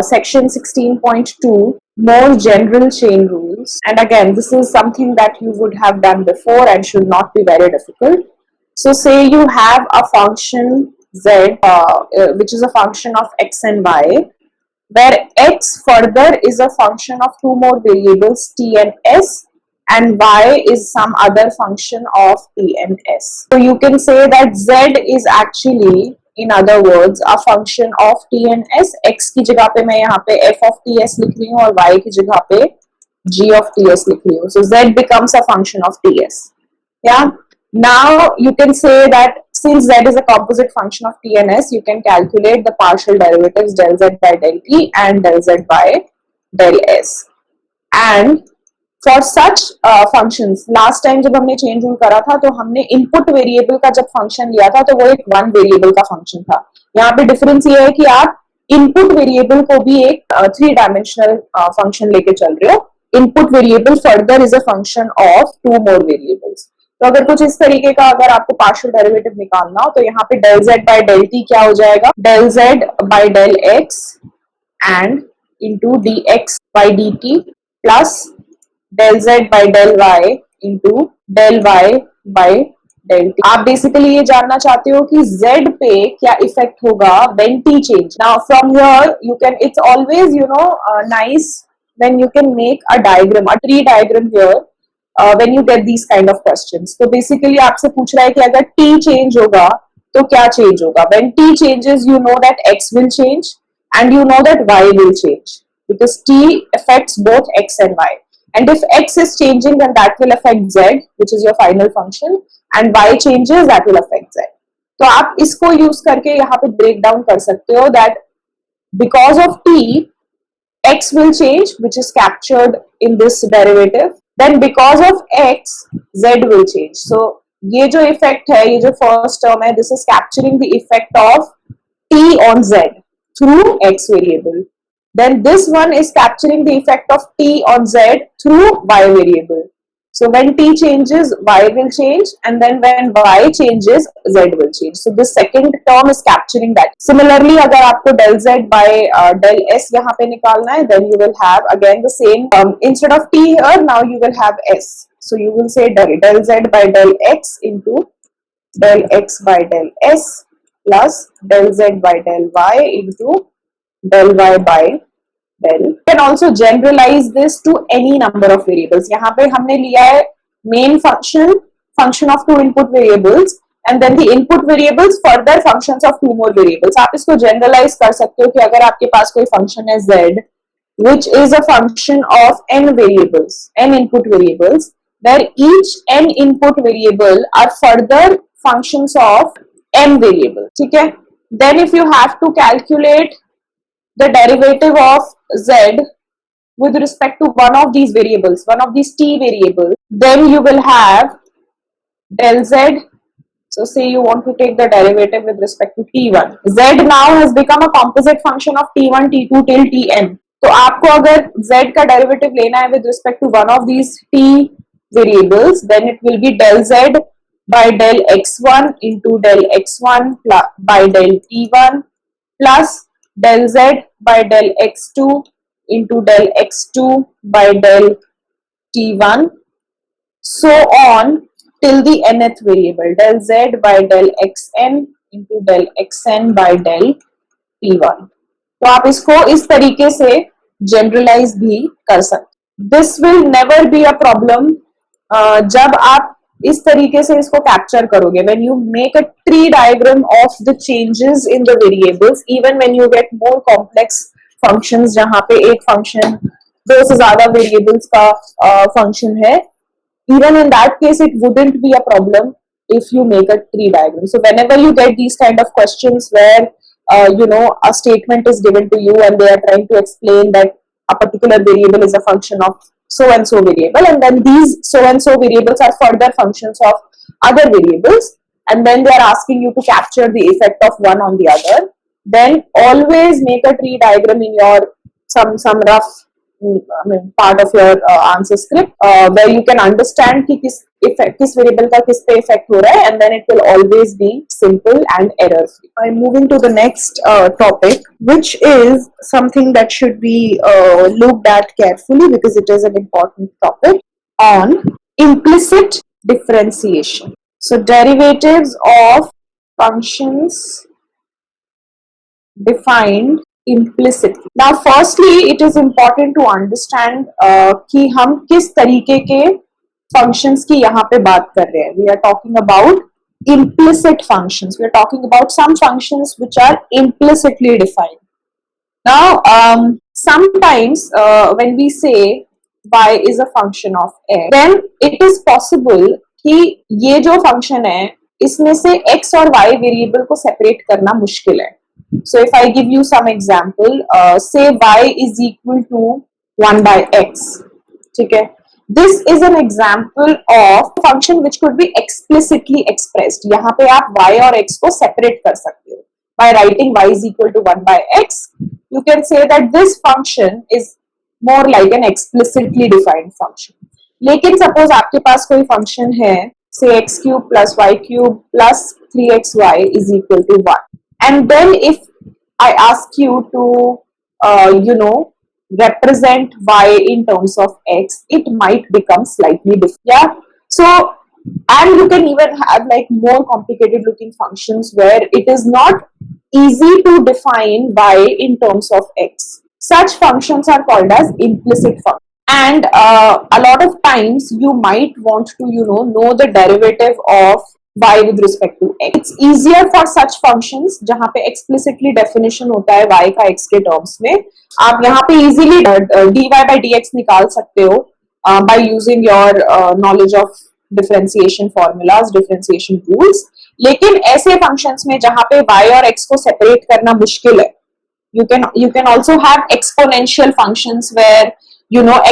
section 16.2, more general chain rules. And again, this is something that you would have done before and should not be very difficult. So say you have a function z, which is a function of x and y, where x further is a function of two more variables t and s, and y is some other function of t and s. So you can say that z is actually, in other words, a function of t and s. x की जगह पे मैं यहाँ पे f of ts लिख रही हूँ और y की जगह पे g of ts लिख रही हूँ. So z becomes a function of ts. Yeah. Now you can say that since z is a composite function of t and s, you can calculate the partial derivatives del z by del t and del z by del s. And for such functions, last time जब हमने chain rule करा था तो हमने input variable का जब function लिया था तो वो एक वन वेरिएबल का फंक्शन था. यहाँ पे डिफरेंस ये है कि आप इनपुट वेरिएबल को भी एक थ्री डायमेंशनल फंक्शन लेके चल रहे हो. Input variable further is a function of two more variables. तो अगर कुछ इस तरीके का अगर आपको पार्शियल डेरिवेटिव निकालना हो तो यहाँ पे del z by del t क्या हो जाएगा, del z by del x and into dx by dt plus del z by del y into del y by del t. आप बेसिकली ये जानना चाहते हो कि z पे क्या इफेक्ट होगा when t change. Now from here you can, it's always nice when you can make a diagram, a tree diagram here when you get these kind of questions. तो basically आपसे पूछ रहा है कि अगर t change होगा तो क्या change होगा. When t changes, you know that x will change and you know that y will change because t affects both x and y. And if x is changing, then that will affect z, which is your final function, and y changes, that will affect z. तो आप इसको use करके यहाँ पे break down कर सकते हो that because of t, x will change, which is captured in this derivative. Then because of x, z will change. So ये जो effect है, ये जो first term है, this is capturing the effect of t on z through x variable. Then this one is capturing the effect of t on z through y variable. So when t changes, y will change, and then when y changes, z will change. So this second term is capturing that. Similarly, अगर आपको del z by del s यहाँ पे निकालना है, then you will have again the same. Instead of t here, now you will have s. So you will say del z by del x into del x by del s plus del z by del y into del y by del. You can also generalize this to any number of variables. यहाँ पे हमने लिया है main function of two input variables, and then the input variables further functions of two more variables. आप इसको generalize कर सकते हो कि अगर आपके पास कोई function है z, which is a function of n variables, n input variables, where each n input variable are further functions of m variables. ठीक है? Then if you have to calculate the derivative of z with respect to one of these variables, one of these t variables, then you will have del z. So say you want to take the derivative with respect to t1. Z now has become a composite function of t1, t2 till tn. तो आपको अगर z का derivative लेना है with respect to one of these t variables, then it will be del z by del x1 into del x1 by del t1 plus del z by del x2 into del x2 by del t1, so on till the nth variable, del z by del xn into del xn by del t1. तो आप इसको इस तरीके से generalise भी कर सकते. This will never be a problem जब आप इस तरीके से इसको कैप्चर करोगे. when you make a tree diagram of the changes in the variables, even when you get more complex functions जहां पे एक function दो से ज्यादा variables का function है, even in that case it wouldn't be a problem if you make a tree diagram. So whenever you get these kind of questions where a statement is given to you and they are trying to explain that a particular variable is a function of so and so variable, and then these so and so variables are further functions of other variables, and then they are asking you to capture the effect of one on the other, then always make a tree diagram in your some rough part of your answer script, where you can understand कि किस variable का किस पे effect हो रहा है, and then it will always be simple and error free. I'm moving to the next topic, which is something that should be looked at carefully because it is an important topic on implicit differentiation. So derivatives of functions defined implicitly. Now firstly it is important to understand कि हम किस तरीके के functions की यहाँ पे बात कर रहे हैं. We are talking about implicit functions. We are talking about some functions which are implicitly defined. Now sometimes when we say y is a function of x, then it is possible कि ये जो function है इसमें से x और y variable को separate करना मुश्किल है. So if I give you some example, say y is equal to 1 by x, ठीक है. This is an example of function which could be explicitly expressed. यहाँ पे आप y और x को separate कर सकते हो. By writing y is equal to 1 by x, you can say that this function is more like an explicitly defined function. लेकिन suppose आपके पास कोई function है, say x cube plus y cube plus 3xy is equal to 1. And then if I ask you to, represent y in terms of x, it might become slightly different. Yeah. So, and you can even have like more complicated looking functions where it is not easy to define y in terms of x. Such functions are called as implicit functions. And a lot of times you might want to, know the derivative of y with respect to x. It's easier for such functions जहाँ पे explicitly definition होता है y का x के terms में. आप यहाँ पे easily dy by dx निकाल सकते हो by using your knowledge of differentiation formulas, differentiation rules. लेकिन ऐसे functions में जहाँ पे y और x को separate करना मुश्किल है, you can also have exponential functions where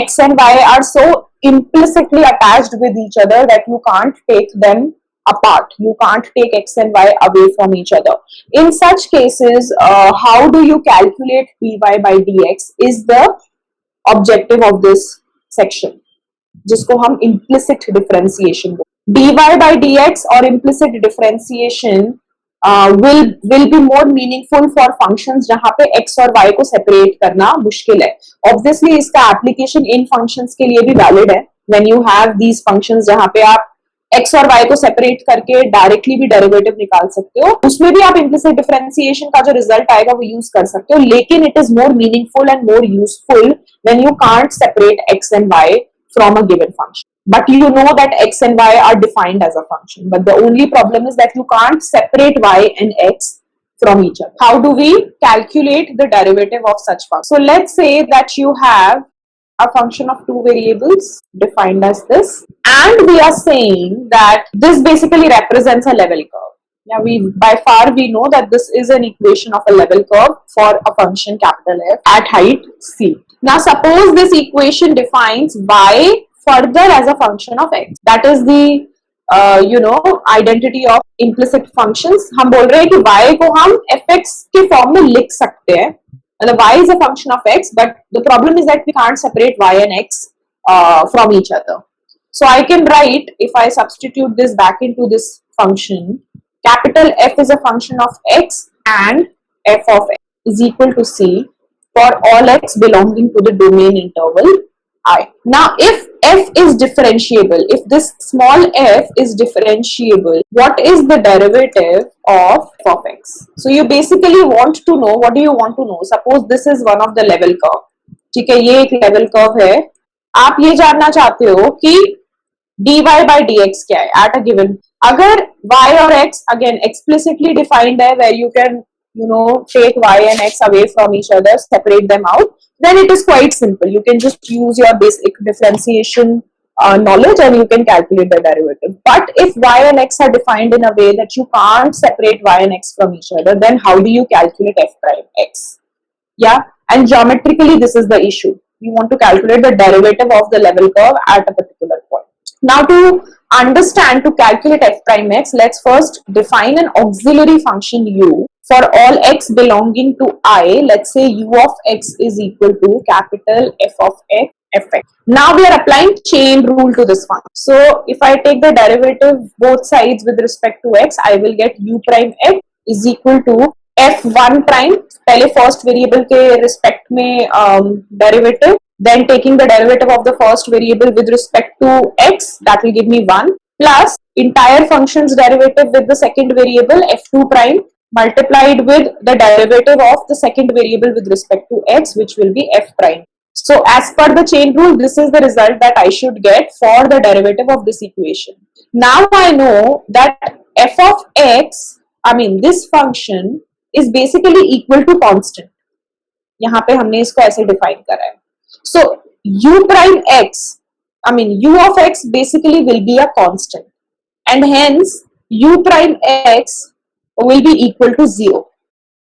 x and y are so implicitly attached with each other that you can't take them apart. You can't take x and y away from each other. In such cases, how do you calculate dy by dx is the objective of this section, जिसको हम implicit differentiation बोलते हैं. dy by dx और implicit differentiation will be more meaningful for functions जहाँ पे x और y को separate करना मुश्किल है. Obviously इसका application in functions के लिए भी valid है. When you have these functions जहाँ पे आप x और y को सेपरेट करके डायरेक्टली भी डेरिवेटिव निकाल सकते हो, उसमें भी आप इम्प्लिसिट डिफरेंशिएशन का जो रिजल्ट आएगा वो यूज कर सकते हो. लेकिन it is more meaningful and more useful when you can't separate x and y from a given function, but you know that x and y are defined as a function, but the only problem is that you can't separate y and x from each other. How do we calculate the derivative of such function? So let's say that you have a function of two variables defined as this, and we are saying that this basically represents a level curve. Yeah, by far we know that this is an equation of a level curve for a function capital F at height c. Now suppose this equation defines y further as a function of x. That is the identity of implicit functions. हम बोल रहे हैं कि y को हम fx के form में लिख सकते हैं. And the y is a function of x, but the problem is that we can't separate y and x from each other. So I can write, if I substitute this back into this function, capital F is a function of x and f of x is equal to c for all x belonging to the domain interval I. Now if f is differentiable, if this small f is differentiable, what is the derivative of f of x? So you basically want to know, what do you want to know? Suppose this is one of the level curve. ठीक है, ये एक level curve है. आप ये जानना चाहते हो कि dy by dx क्या है at a given. अगर y और x again explicitly defined है, where you can take y and x away from each other, separate them out, then it is quite simple. You can just use your basic differentiation knowledge and you can calculate the derivative. But if y and x are defined in a way that you can't separate y and x from each other, then how do you calculate f prime x? Yeah, and geometrically this is the issue. We want to calculate the derivative of the level curve at a particular point. Now to understand, to calculate f prime x, let's first define an auxiliary function u for all x belonging to I, let's say u of x is equal to capital F of x, fx. Now we are applying chain rule to this one. So if I take the derivative both sides with respect to x, I will get u prime x is equal to f1 prime, पहले first variable के respect में derivative, then taking the derivative of the first variable with respect to x, that will give me 1, plus entire function's derivative with the second variable f2 prime multiplied with the derivative of the second variable with respect to x, which will be f prime. So as per the chain rule, this is the result that I should get for the derivative of this equation. Now I know that f of x, I mean this function is basically equal to constant. यहाँ पे हमने इसको ऐसे define करा है. So u prime x, I mean u of x basically will be a constant, and hence u prime x will be equal to 0.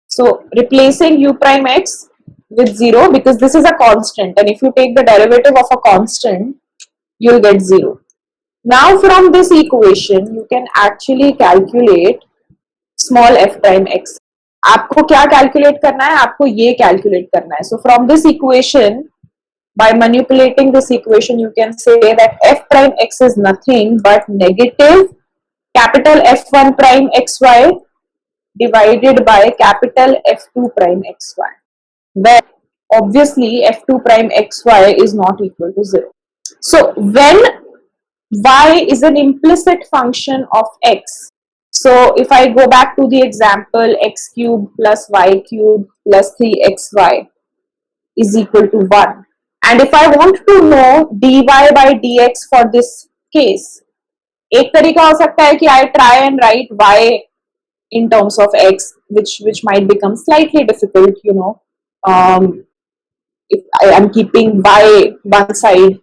So replacing u prime x with 0, because this is a constant, and if you take the derivative of a constant, you'll get 0. Now from this equation, you can actually calculate small f prime x. आपको क्या calculate करना है? आपको ये calculate करना है. So from this equation, by manipulating this equation, you can say that f prime x is nothing but negative capital F1 prime xy divided by capital F2 prime xy, where obviously F2 prime xy is not equal to 0. So when y is an implicit function of x, so if I go back to the example, x cube plus y cube plus 3xy is equal to 1, and if I want to know dy by dx for this case, एक तरीका हो सकता है कि I try and write y in terms of x, which might become slightly difficult, you know, if I am keeping y one side,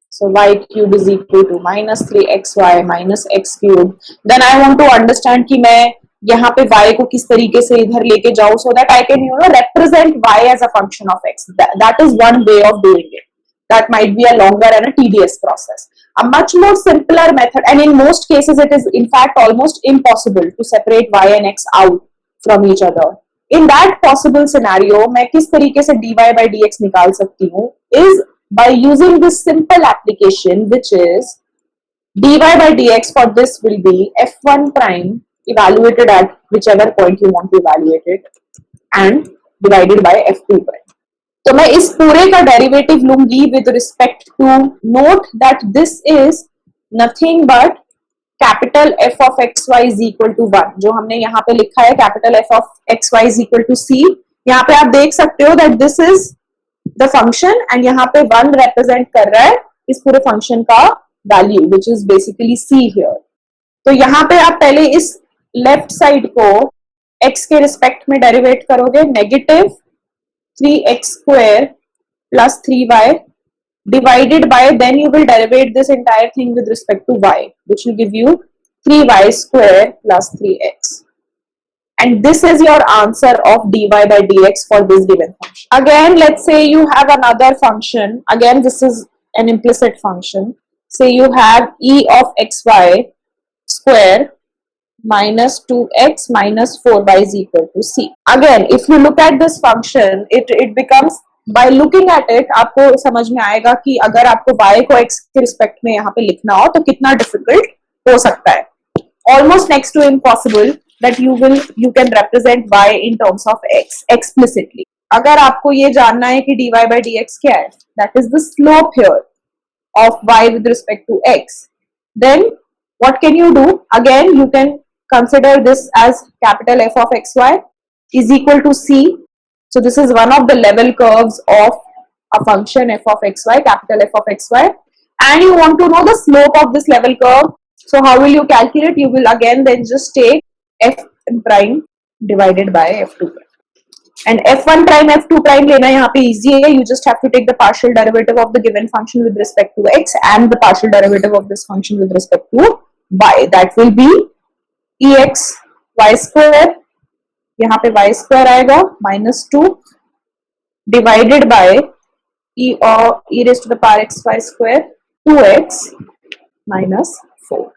so y cube is equal to minus 3xy minus x cube. Then I want to understand कि मैं यहाँ पे y को किस तरीके से इधर लेके जाऊँ, so that I can, you know, represent y as a function of x. That is one way of doing it. That might be a longer and a tedious process. A much more simpler method, and in most cases it is in fact almost impossible to separate y and x out from each other. In that possible scenario, मैं किस तरीके से dy by dx निकाल सकती हूँ is by using this simple application, which is dy by dx for this will be f1 prime evaluated at whichever point you want to evaluate it and divided by f2 prime. तो मैं इस पूरे का derivative लूंगी with respect to, note that this is nothing but capital F of X Y is equal to 1, जो हमने यहाँ पे लिखा है capital F of X Y is equal to C. यहाँ पे आप देख सकते हो that this is the function, and यहाँ पे 1 रिप्रेजेंट कर रहा है इस पूरे फंक्शन का value, which is basically see here. तो यहाँ पे आप पहले इस लेफ्ट साइड को x के रिस्पेक्ट में डेरिवेट करोगे, negative 3x square plus 3y divided by, then you will derivate this entire thing with respect to y, which will give you 3y square plus 3x. And this is your answer of dy by dx for this given function. Again, let's say you have another function. Again, this is an implicit function. Say you have e of xy square minus 2x minus 4y is equal to c. Again, if you look at this function, it becomes, by looking at it, आपको समझ में आएगा कि अगर आपको y को x के respect में यहाँ पे लिखना हो तो कितना डिफिकल्ट हो सकता है. Almost next to impossible that you can represent y in terms of x explicitly. अगर आपको ये जानना है कि dy by dx क्या है, that is the slope here of y with respect to x, then what can you do? Again, you can consider this as capital F of xy is equal to c. So this is one of the level curves of a function f of xy, capital F of xy, and you want to know the slope of this level curve. So how will you calculate? You will again then just take f prime divided by f2 prime. And f1 prime f2 prime लेना यहाँ पे easy है. You just have to take the partial derivative of the given function with respect to x and the partial derivative of this function with respect to y. That will be ex y square, यहाँ पे y square आएगा minus 2 divided by e raised to the power x y square 2x minus 4.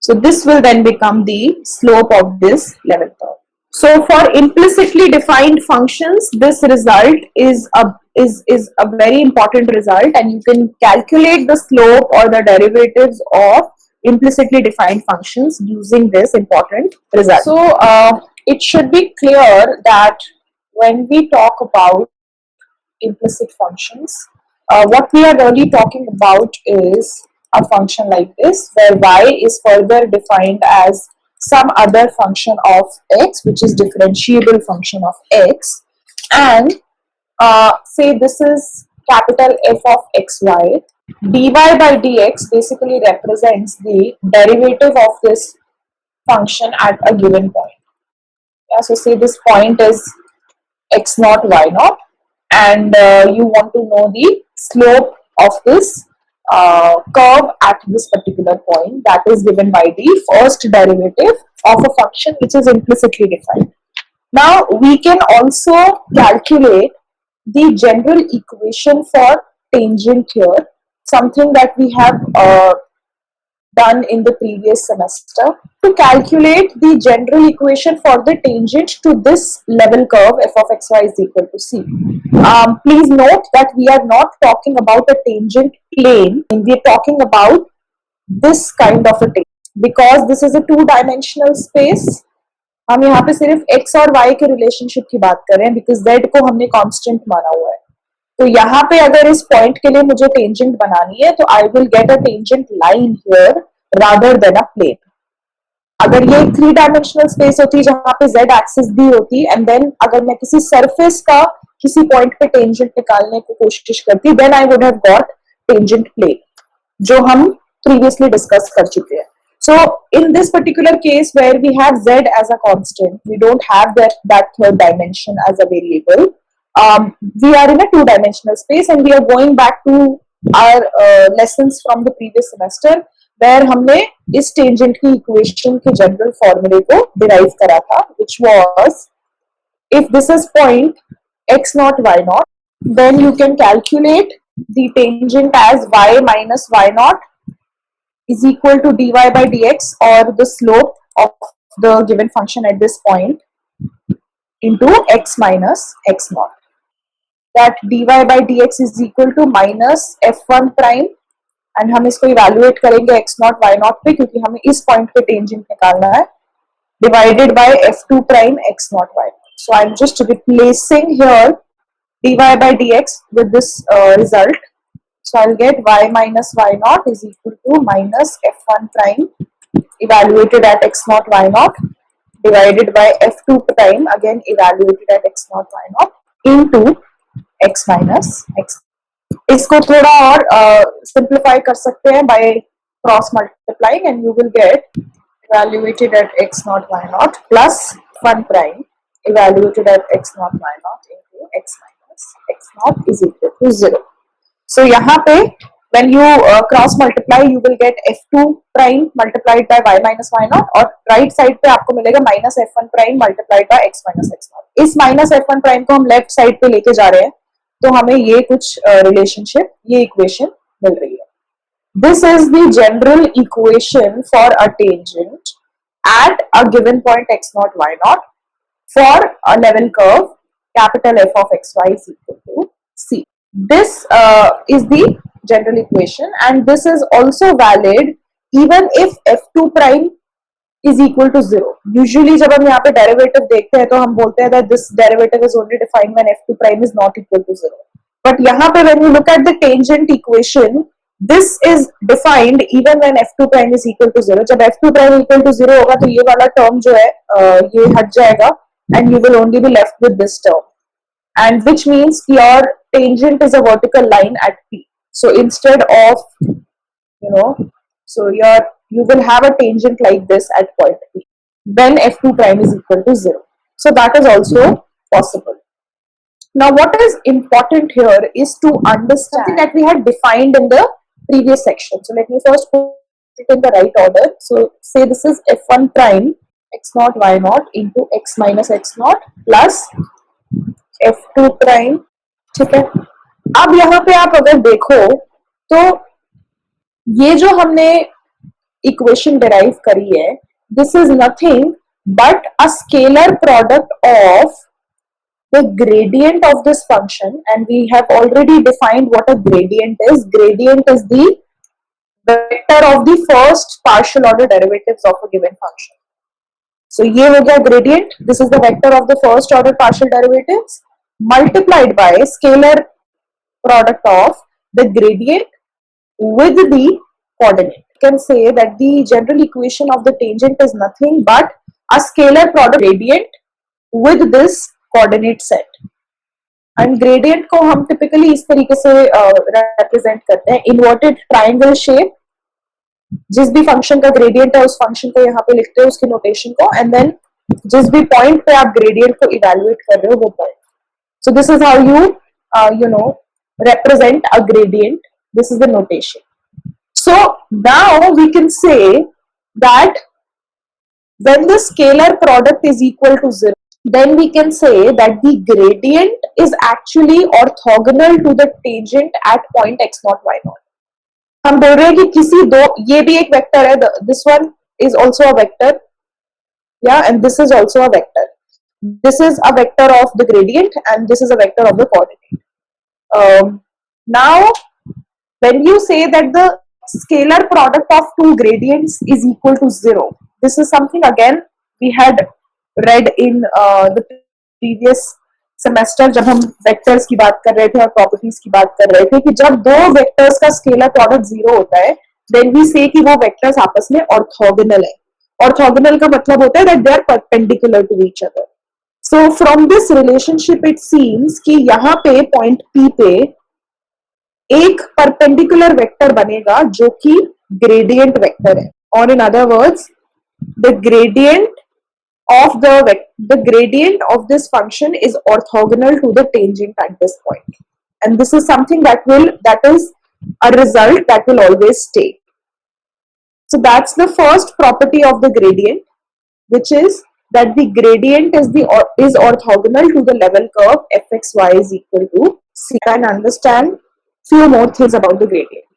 So this will then become the slope of this level curve. So for implicitly defined functions, this result is a very important result, and you can calculate the slope or the derivatives of implicitly defined functions using this important result. So it should be clear that when we talk about implicit functions, what we are really talking about is a function like this, where y is further defined as some other function of x, which is differentiable function of x, and say this is capital F of xy. Dy by dx basically represents the derivative of this function at a given point. Yeah, so say this point is x naught y naught, and you want to know the slope of this curve at this particular point, that is given by the first derivative of a function which is implicitly defined. Now we can also calculate the general equation for tangent here, something that we have done in the previous semester. To calculate the general equation for the tangent to this level curve f of xy is equal to c. Please note that we are not talking about a tangent plane, we are talking about this kind of a tangent, because this is a two-dimensional space. हम यहाँ पे सिर्फ x और y के relationship की बात कर रहे हैं, बिकॉज z को हमने कांस्टेंट माना हुआ है. तो यहाँ पे अगर इस पॉइंट के लिए मुझे टेंजेंट बनानी है, तो I will get a tangent line here rather than a plane. अगर ये थ्री डायमेंशनल स्पेस होती जहां पे z एक्सिस भी होती, एंड देन अगर मैं किसी सरफेस का किसी पॉइंट पे टेंजेंट निकालने की कोशिश करती, then I would have got tangent plane, जो हम प्रीवियसली डिस्कस कर चुके हैं. So in this particular case where we have z as a constant, we don't have that third dimension as a variable. We are in a two-dimensional space, and we are going back to our lessons from the previous semester, where हमने इस tangent की equation के general फॉर्मूले को derive करा था, which was if this is point x naught y naught, then you can calculate the tangent as y minus y naught is equal to dy by dx, or the slope of the given function at this point, into x minus x naught. That dy by dx is equal to minus f1 prime, and हम इसको evaluate करेंगे x not y not पे, क्योंकि हमें इस point पे tangent निकालना है, divided by f2 prime x not y not. So I am just replacing here dy by dx with this result. So I'll get y minus y naught is equal to minus f1 prime evaluated at x naught y naught divided by f2 prime again evaluated at x naught y naught into x minus x. इसको थोड़ा और simplify कर सकते हैं by cross multiplying, and you will get evaluated at x naught y naught plus 1 prime evaluated at x naught y naught into x minus x naught is equal to 0. So यहाँ पे when you cross multiply you will get f2 prime multiplied by y minus y naught, और right side पे आपको मिलेगा minus f1 prime multiplied by x minus x naught. इस minus f1 prime को हम left side पे लेके जा रहे हैं, तो हमें ये कुछ रिलेशनशिप, ये इक्वेशन मिल रही है. This is the general equation for a tangent at a given point x naught y naught for a level curve capital F of xy is equal to c. This is the general equation, and this is also valid even if f2 prime is equal to 0. Usually जब हम यहाँ पे derivative देखते हैं तो हम बोलते हैं that this derivative is only defined when f2 prime is not equal to 0. But यहाँ पे when you look at the tangent equation, this is defined even when f2 prime is equal to 0. जब f2 prime equal to 0 होगा तो ये वाला term जो है ये हट जाएगा, and you will only be left with this term, and which means your tangent is a vertical line at P. So instead of, so you will have a tangent like this at point P when f2 prime is equal to 0. So that is also possible. Now what is important here is to understand something that we had defined in the previous section. So let me first put it in the right order. So say this is f1 prime x naught y naught into x minus x naught plus f2 prime. ठीक है, अब यहाँ पे आप अगर देखो तो ये जो हमने इक्वेशन डिराइव करी है, this is nothing but a scalar product of the gradient of this function, and we have already defined what a gradient is. Gradient is the vector of the first partial order derivatives of a given function. So ये हो गया gradient. This is the vector of the first order partial derivatives multiplied by scalar product of the gradient with the coordinate. You can say that the general equation of the tangent is nothing but a scalar product gradient with this coordinate set. And gradient को हम typically इस तरीके से represent करते हैं, inverted triangle shape. जिस भी function का ग्रेडियंट है उस फंक्शन को यहाँ पे लिखते हो, उसकी नोटेशन को, एंड देन जिस भी पॉइंट पे आप ग्रेडियंट को इवेल्युएट कर रहे हो वो point. So this is how you know represent a gradient. This is the notation. So now we can say that when the scalar product is equal to 0, then we can say that the gradient is actually orthogonal to the tangent at point x naught y naught. हम बोल रहे हैं कि किसी दो, ये भी एक वेक्टर है, this one is also a vector, yeah, and this is also a vector. This is a vector of the gradient and this is a vector of the coordinate. Now when you say that the scalar product of two gradients is equal to 0, this is something again we had read in the previous semester जब हम vectors की बात कर रहे थे और properties की बात कर रहे थे कि जब दो वेक्टर्स का स्केलर प्रोडक्ट 0 होता है देन वी से कि वो वेक्टर्स आपस में ऑर्थोगोनल है. ऑर्थोगोनल का मतलब होता है that they are perpendicular to each other. So from this relationship it seems कि यहाँ पे पॉइंट P पे एक परपेंडिकुलर वेक्टर बनेगा जो कि ग्रेडियंट वेक्टर है. और in other words the gradient of this function is orthogonal to the tangent at this point, and this is something that is a result that will always stay. So that's the first property of the gradient, which is that the gradient is orthogonal to the level curve fxy is equal to c. And understand few more things about the gradient.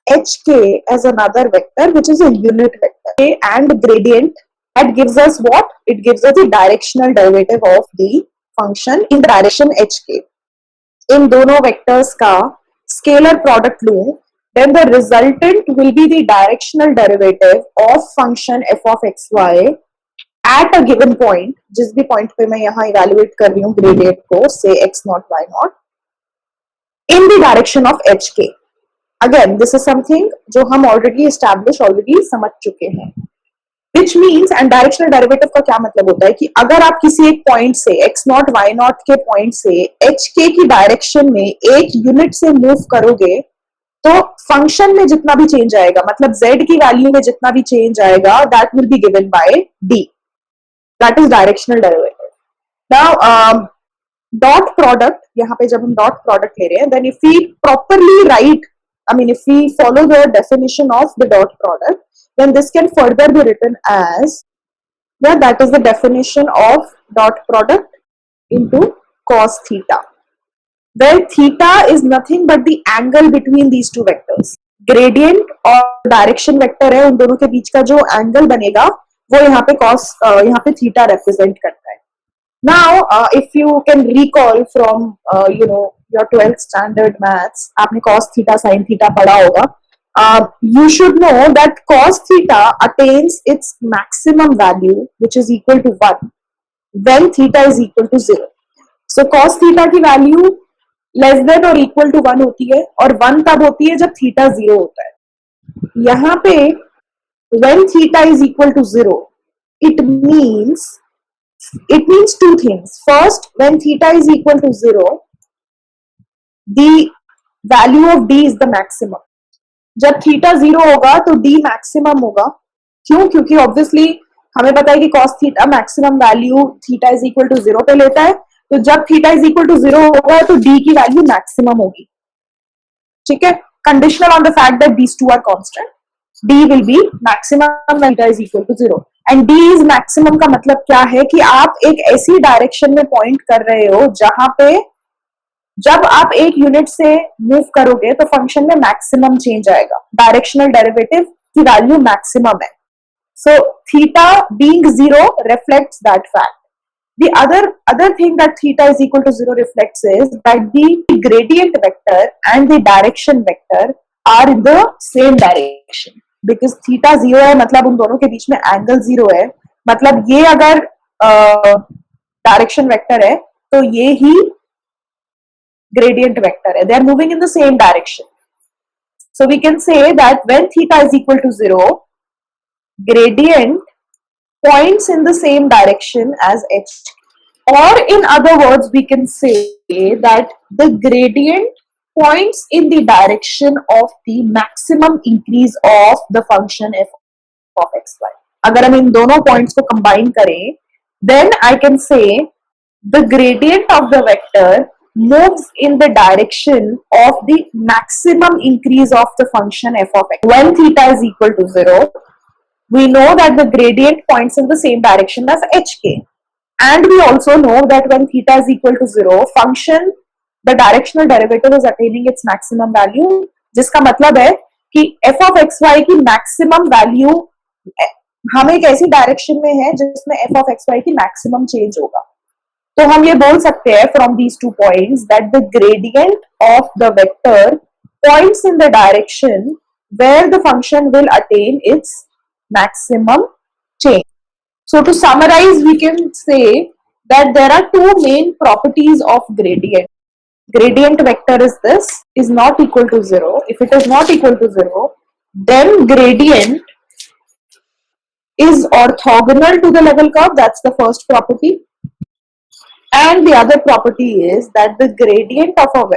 hk as another vector which is a unit vector, and gradient that gives us what? It gives us the directional derivative of the function in the direction hk. इन दोनों vectors का scalar product लूं, then the resultant will be the directional derivative of function f of xy at a given point. जिस भी point पे मैं यहाँ evaluate कर रही हूँ gradient को, say x naught y naught, in the direction of hk. Again, this is something जो हम already समझ चुके हैं. Which means, and directional derivative का क्या मतलब होता है कि अगर आप किसी एक पॉइंट से x naught y naught के पॉइंट से hk की डायरेक्शन में एक यूनिट से मूव करोगे तो फंक्शन में जितना भी चेंज आएगा, मतलब z की वैल्यू में जितना भी चेंज आएगा, that will be given by d. That is directional derivative. Now dot product, यहाँ पे जब हम dot product ले रहे हैं, then if we properly write, if we follow the definition of the dot product, then this can further be written as, yeah, that is the definition of dot product into cos theta, where theta is nothing but the angle between these two vectors. Gradient और direction vector है, उन दोनों के बीच का जो angle बनेगा वो यहाँ पे cos, यहाँ पे theta represent करता है. Now if you can recall from your 12th standard maths, आपने cos theta sin theta पढ़ा होगा. You should know that cos theta attains its maximum value which is equal to 1 when theta is equal to 0. So cos theta की value less than or equal to 1 होती है, और 1 तब होती है जब theta 0 होता है. यहाँ पे when theta is equal to 0, it means two things. First, when theta is equal to 0, the value of d is the maximum. जब थीटा 0 होगा तो d मैक्सिमम होगा. क्यों? क्योंकि ऑब्वियसली हमें पता है कि cos theta maximum value theta is equal to 0 पे लेता है, तो जब थीटा इज इक्वल टू 0 होगा तो d की वैल्यू मैक्सिमम होगी. ठीक है, conditional on the fact that these two are constant, d will be maximum when theta is equal to 0. And d is maximum का मतलब क्या है कि आप एक ऐसी डायरेक्शन में पॉइंट कर रहे हो जहां पे जब आप एक यूनिट से मूव करोगे तो फंक्शन में मैक्सिमम चेंज आएगा. डायरेक्शनल डेरिवेटिव की वैल्यू मैक्सिमम है. So theta being 0 reflects that fact. The other thing that theta is equal to 0 reflects is that the gradient vector and the direction vector are in the same direction. Because theta 0 है मतलब उन दोनों के बीच में angle 0 है, मतलब ये अगर डायरेक्शन वेक्टर है तो ये ही gradient vector hai. They are moving in the same direction. So we can say that when theta is equal to 0, gradient points in the same direction as h. Or in other words, we can say that the gradient points in the direction of the maximum increase of the function f of xy. अगर हम इन दोनों points को combine करें, then I can say the gradient of the vector moves in the direction of the maximum increase of the function f of x. When theta is equal to 0, we know that the gradient points in the same direction as hk. And we also know that when theta is equal to 0, function, the directional derivative is attaining its maximum value, जिसका मतलब है कि f of xy की maximum value हम एक ऐसी direction में है जिसमें f of xy की maximum change होगा. तो हम ये बोल सकते हैं from these 2 points that the gradient of the vector points in the direction where the function will attain its maximum change. So to summarize, we can say that there are 2 main properties of gradient. Gradient vector is this, is not equal to 0. If it is not equal to 0, then gradient is orthogonal to the level curve. That's the first property. And the other property is that the gradient of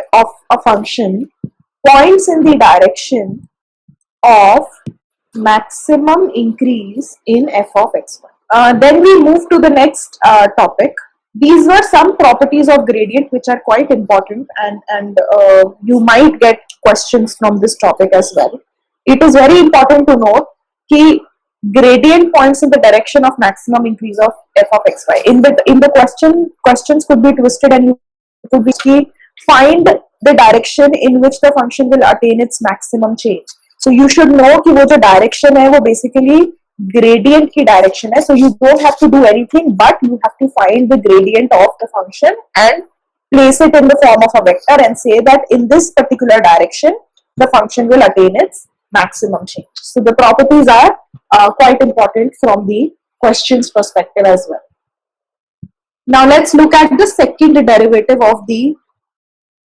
a function points in the direction of maximum increase in f of xy. Then we move to the next topic. These were some properties of gradient which are quite important, and you might get questions from this topic as well. It is very important to note that gradient points in the direction of maximum increase of f of xy. In the questions could be twisted, and you could be find the direction in which the function will attain its maximum change. So you should know कि वो जो direction है वो basically gradient की direction है. So you don't have to do anything, but you have to find the gradient of the function and place it in the form of a vector and say that in this particular direction the function will attain its maximum change. So the properties are quite important from the questions perspective as well. Now let's look at the second derivative of the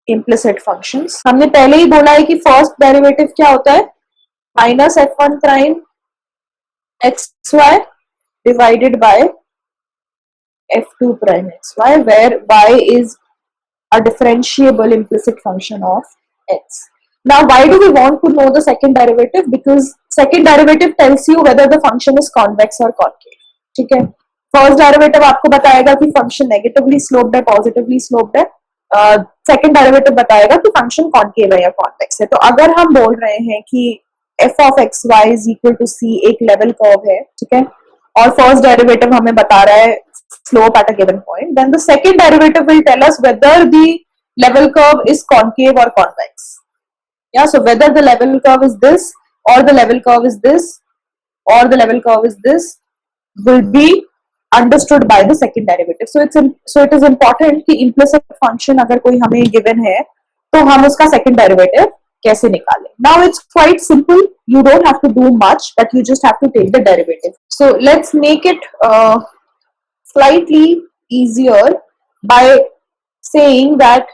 implicit functions. हमने पहले ही बोला है कि first derivative क्या होता है, minus f1 prime xy divided by f2 prime xy, where y is a differentiable implicit function of x. Now why do we want to know the second derivative? Because second derivative tells you whether the function is convex or concave. ठीक है, first derivative आपको बताएगा कि function negatively sloped है, positively sloped है. Second derivative बताएगा कि function concave है या कॉन्वेक्स है. तो अगर हम बोल रहे हैं कि f of xy is equal to c एक लेवल कर्व है, ठीक है, और फर्स्ट डेरिवेटिव हमें बता रहा है slope at a given point, then the second derivative will tell us whether the level curve is concave or convex. Yeah, so whether the level curve is this or the level curve is this or the level curve is this will be understood by the second derivative. So it is important कि implicit function अगर कोई हमें given है तो हम उसका second derivative कैसे निकालें. Now it's quite simple. You don't have to do much, but you just have to take the derivative. So let's make it slightly easier by saying that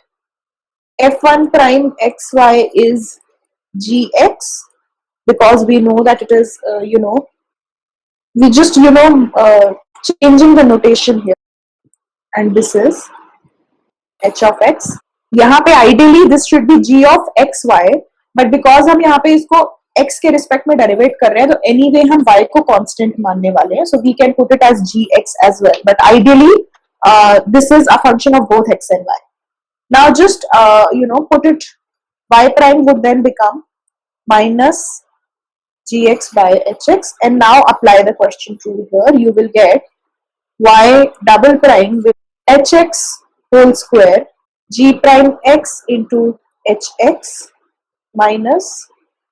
f1 prime xy is gx, because we know that it is we just changing the notation here, and this is h of x. यहाँ पे ideally this should be g of xy, but because हम यहाँ पे इसको x के respect में derivative कर रहे हैं तो anyway हम y को कांस्टेंट मानने वाले हैं, so we can put it as gx as well, but ideally this is a function of both x and y. Now just put it, y prime would then become minus gx by hx, and now apply the question rule here. You will get y double prime with hx whole square g prime x into hx minus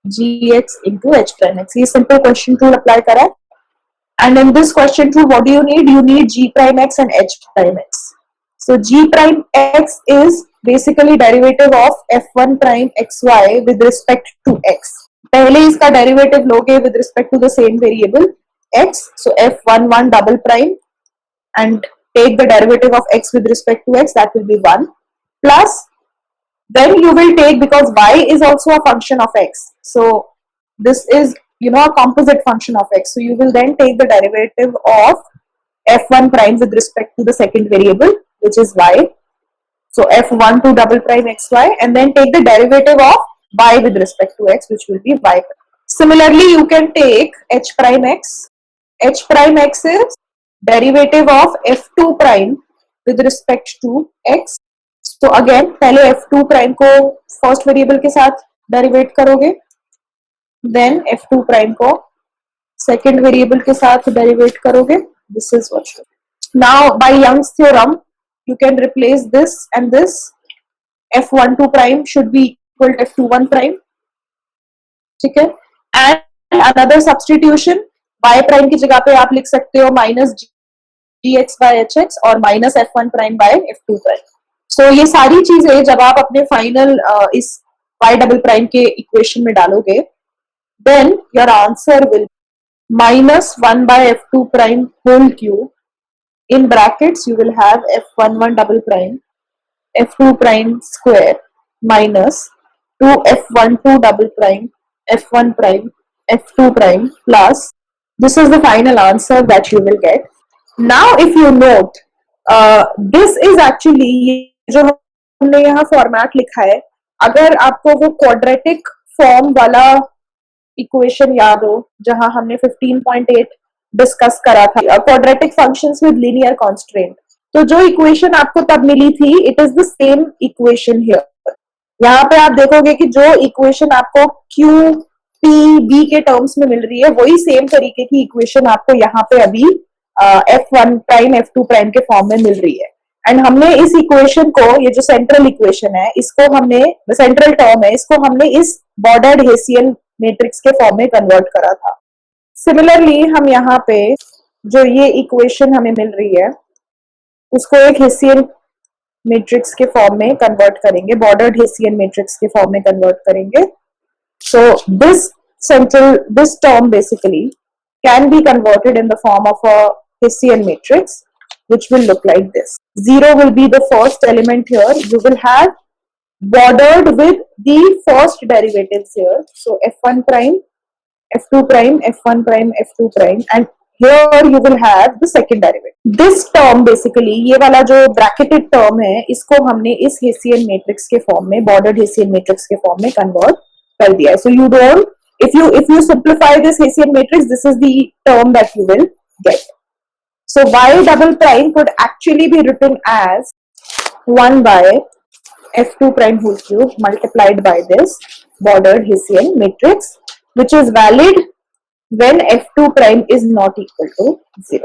gx into h prime x. ये simple question rule apply करा है. And in this question too, what do you need? You need g prime x and h prime x. So g prime x is basically derivative of f1 prime xy with respect to x. पहले इसका derivative लोगे with respect to the same variable x. So f11 double prime and take the derivative of x with respect to x, that will be 1, plus then you will take, because y is also a function of x, so this is a composite function of x, so you will then take the derivative of f1 prime with respect to the second variable, which is y. So f12 double prime xy, and then take the derivative of y with respect to x, which will be y. Similarly, you can take h prime x. H prime x is derivative of f2 prime with respect to x. So again, पहले f2 prime को first variable के साथ derivate करोगे, then f2 prime को second variable के साथ derivate करोगे. This is what you do. Now by Young's theorem, you can replace this and this. f12 prime should be equal to f21 prime. ठीक है? And another substitution, y prime की जगह पे आप लिख सकते हो minus gx by hx और minus f1 prime by f2 prime. So ये सारी चीजें जब आप अपने फाइनल इस y double prime के इक्वेशन में डालोगे, then your answer will minus 1 by f2 prime whole cube. In brackets you will have f11 double prime f2 prime square minus 2 f12 double prime f1 prime f2 prime plus, this is the final answer that you will get. Now if you note, this is actually जो हमने यहाँ format लिखा है, अगर आपको वो quadratic form वाला equation याद हो जहां हमने 15.8 डिस्कस करा था, quadratic functions with linear constant, तो जो इक्वेशन आपको तब मिली थी, it is the same equation here. यहाँ पे आप देखोगे कि जो इक्वेशन आपको क्यू पी बी के टर्म्स में मिल रही है, वही सेम तरीके की इक्वेशन आपको यहाँ पे अभी f1 प्राइम f2 प्राइम के फॉर्म में मिल रही है. एंड हमने इस इक्वेशन को, ये जो सेंट्रल इक्वेशन है, इसको हमने, सेंट्रल टर्म है, इसको हमने इस बॉर्डर्ड हेसियन मैट्रिक्स के फॉर्म में कन्वर्ट करा था. सिमिलरली हम यहाँ पे जो ये इक्वेशन हमें मिल रही है, उसको एक हेसियन मैट्रिक्स के फॉर्म में कन्वर्ट करेंगे, बॉर्डर्ड हेसियन मैट्रिक्स के फॉर्म में कन्वर्ट करेंगे. सो this term basically can be converted in the form of a Hessian matrix, which will look like this. 0 will be the first element here. You will have bordered with the first derivatives here. So f1 prime, f2 prime, f1 prime, f2 prime, and here you will have the second derivative. This term basically, ये वाला जो bracketed term है, इसको हमने इस Hessian matrix के form में, bordered Hessian matrix के form में convert कर दिया है. So you don't, if you simplify this Hessian matrix, this is the term that you will get. So y double prime could actually be written as 1 by f2 prime whole cube multiplied by this bordered Hessian matrix, which is valid when f2 prime is not equal to 0.